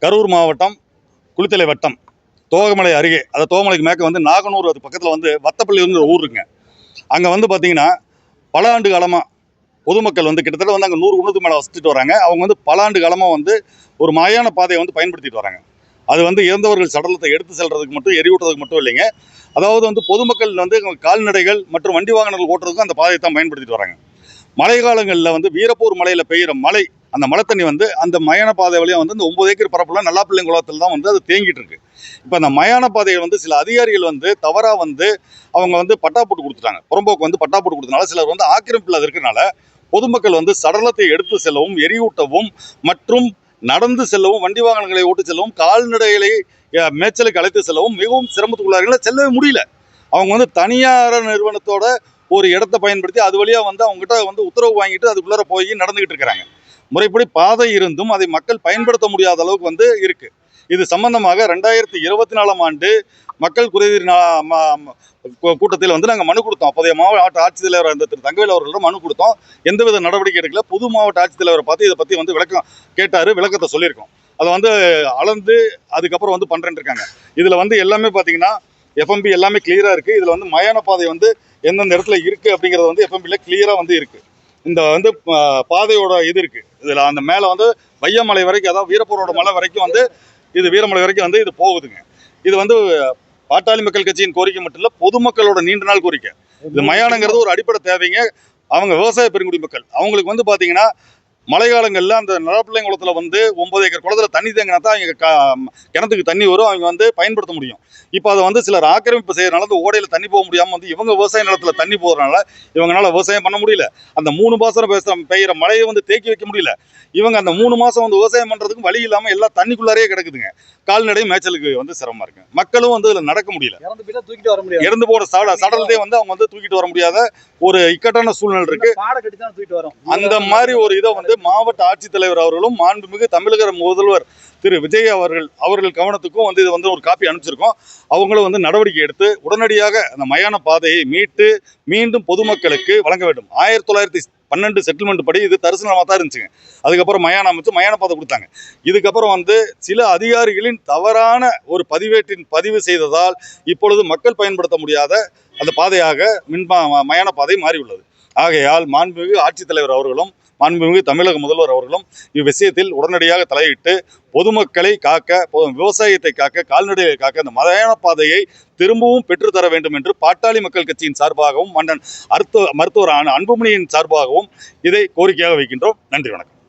கரூர் மாவட்டம் குளித்தலை வட்டம் தோகமலை அருகே, அந்த தோகமலைக்கு மேற்க வந்து நாகனூர், அது பக்கத்தில் வந்து வத்தப்பள்ளி வந்து ஊர் இருக்குங்க. அங்கே வந்து பார்த்தீங்கன்னா பல ஆண்டு காலமாக பொதுமக்கள் வந்து கிட்டத்தட்ட வந்து அங்கே 100 குடும்பத்துக்கு மேலே வசிச்சுட்டு வராங்க. அவங்க வந்து பல ஆண்டு காலமாக வந்து ஒரு மயான பாதையை வந்து பயன்படுத்திட்டு வராங்க. அது வந்து இறந்தவர்கள் சடலத்தை எடுத்து செல்றதுக்கு மட்டும், எரியூட்டுறதுக்கு மட்டும் இல்லைங்க. அதாவது வந்து பொதுமக்கள் வந்து கால்நடைகள் மற்றும் வண்டி வாகனங்கள் ஓட்டுறதுக்கும் அந்த பாதையை தான் பயன்படுத்திட்டு வராங்க. மழை காலங்களில் வந்து வீரப்பூர் மலையில் பெய்கிற மழை, அந்த மழை தண்ணி வந்து அந்த மயான பாதை வழியாக வந்து இந்த 9 ஏக்கர் பரப்புல நல்லாப்பிள்ளைங்குளத்தில் தான் வந்து அது தேங்கிட்டு இருக்கு. இப்போ அந்த மயான பாதையை வந்து சில அதிகாரிகள் வந்து தவறாக வந்து அவங்க வந்து பட்டா போட்டு கொடுத்துட்டாங்க. புறம்போக்கு வந்து பட்டா போட்டு கொடுத்தனால சிலர் வந்து ஆக்கிரமிப்பில் அது இருக்கிறனால பொதுமக்கள் வந்து சடலத்தை எடுத்து செல்லவும், எரியூட்டவும் மற்றும் நடந்து செல்லவும், வண்டி வாகனங்களை ஓட்டு செல்லவும், கால்நடைகளை மேய்ச்சலுக்கு அழைத்து செல்லவும் மிகவும் சிரமத்துக்குள்ளார்கள். செல்லவே முடியல. அவங்க வந்து தனியார் நிறுவனத்தோட ஒரு இடத்தை பயன்படுத்தி அது வழியாக வந்து அவங்ககிட்ட வந்து உத்தரவு வாங்கிட்டு அதுக்குள்ளார போய் நடந்துகிட்டு இருக்கிறாங்க. முறைப்படி பாதை இருந்தும் அதை மக்கள் பயன்படுத்த முடியாத அளவுக்கு வந்து இருக்கு. இது சம்பந்தமாக 2024ஆம் ஆண்டு மக்கள் குறைதீர் கூட்டத்தில் வந்து நாங்கள் மனு கொடுத்தோம். அப்போதைய மாவட்ட ஆட்சித்தலைவர் அந்த திரு தங்கவேல் அவர்களிடம் மனு கொடுத்தோம். எந்தவித நடவடிக்கை எடுக்கல. புது மாவட்ட ஆட்சித்தலைவரை பார்த்து இதை பற்றி வந்து விளக்கம் கேட்டார். விளக்கத்தை சொல்லியிருக்கோம். அதை வந்து அளந்து அதுக்கப்புறம் வந்து பண்ணுறேன்னு இருக்காங்க. இதில் வந்து எல்லாமே பார்த்தீங்கன்னா எஃப்எம்பி எல்லாமே கிளியராக இருக்குது. இதில் வந்து மயான பாதை வந்து எந்தெந்த இடத்துல இருக்குது அப்படிங்கிறது வந்து எஃப்எம்பியில் கிளியராக வந்து இருக்குது. இந்த வந்து பாதையோட இது இருக்குது. இதில் அந்த மேலே வந்து வையமலை வரைக்கும், அதாவது வீரப்பூரோட மலை வரைக்கும் வந்து இது வீரமலை வரைக்கும் வந்து இது போகுதுங்க. இது வந்து பாட்டாளி மக்கள் கட்சியின் கோரிக்கை மட்டும் இல்லை, பொதுமக்களோட நீண்ட நாள் கோரிக்கை. இது மயானங்கிறது ஒரு அடிப்படை தேவைங்க. அவங்க விவசாய பெருங்குடி மக்கள். அவங்களுக்கு வந்து பார்த்தீங்கன்னா மழை காலங்களில் அந்த நலப்பிள்ளைங்குளத்தில் வந்து 9 ஏக்கர் குளத்தில் தண்ணி தேங்கினா தான் அவங்க கிணத்துக்கு தண்ணி வரும், அவங்க வந்து பயன்படுத்த முடியும். இப்போ அதை வந்து சிலர் ஆக்கிரமிப்பு செய்யறதுனால அந்த ஓடையில் தண்ணி போக முடியாமல் வந்து இவங்க விவசாய நிலத்தில் தண்ணி போகிறதுனால இவங்களால விவசாயம் பண்ண முடியல. அந்த 3 மாதம் பெய்கிற மழையை வந்து தேக்கி வைக்க முடியல. இவங்க அந்த 3 மாதம் வந்து விவசாயம் பண்ணுறதுக்கு வழி இல்லாமல் எல்லாம் தண்ணிக்குள்ளாரே கிடக்குதுங்க. கால்நடை மேய்ச்சலுக்கு வந்து சிரமமாக இருக்கு. மக்களும் வந்து இதில் நடக்க முடியல. இறந்து போகிற சடலத்தை வந்து அவங்க வந்து தூக்கிட்டு வர முடியாத ஒரு இக்கட்டான சூழ்நிலை இருக்கு. அந்த மாதிரி ஒரு இதை வந்து மாவட்ட ஆட்சித்தலைவர் அவர்களும் மாண்புமிகு தமிழக முதல்வர் திரு விஜய் அவர்கள் கவனத்துக்கும் வந்து இது வந்து ஒரு காப்பி அனுப்பிச்சிருக்கோம். அவங்களும் வந்து நடவடிக்கை எடுத்து உடனடியாக அந்த மயான பாதையை மீட்டு மீண்டும் பொதுமக்களுக்கு வழங்க வேண்டும். 1912 செட்டில்மெண்ட் படி இது தரிசனமாக தான் இருந்துச்சுங்க. அதுக்கப்புறம் மயான அமைச்சு மயான பாதை கொடுத்தாங்க. இதுக்கப்புறம் வந்து சில அதிகாரிகளின் தவறான ஒரு பதிவு செய்ததால் இப்பொழுது மக்கள் பயன்படுத்த முடியாத அந்த பாதையாக மயான பாதை மாறியுள்ளது. ஆகையால் மாண்புமிகு ஆட்சித்தலைவர் அவர்களும் மாண்புமிகு தமிழக முதல்வர் அவர்களும் இவ்விஷயத்தில் உடனடியாக தலையிட்டு பொதுமக்களை காக்க, விவசாயத்தை காக்க, கால்நடைகளை காக்க அந்த மயான பாதையை திரும்பவும் பெற்றுத்தர வேண்டும் என்று பாட்டாளி மக்கள் கட்சியின் சார்பாகவும் மன்னன் மருத்துவர் அன்புமணியின் சார்பாகவும் இதை கோரிக்கையாக வைக்கின்றோம். நன்றி, வணக்கம்.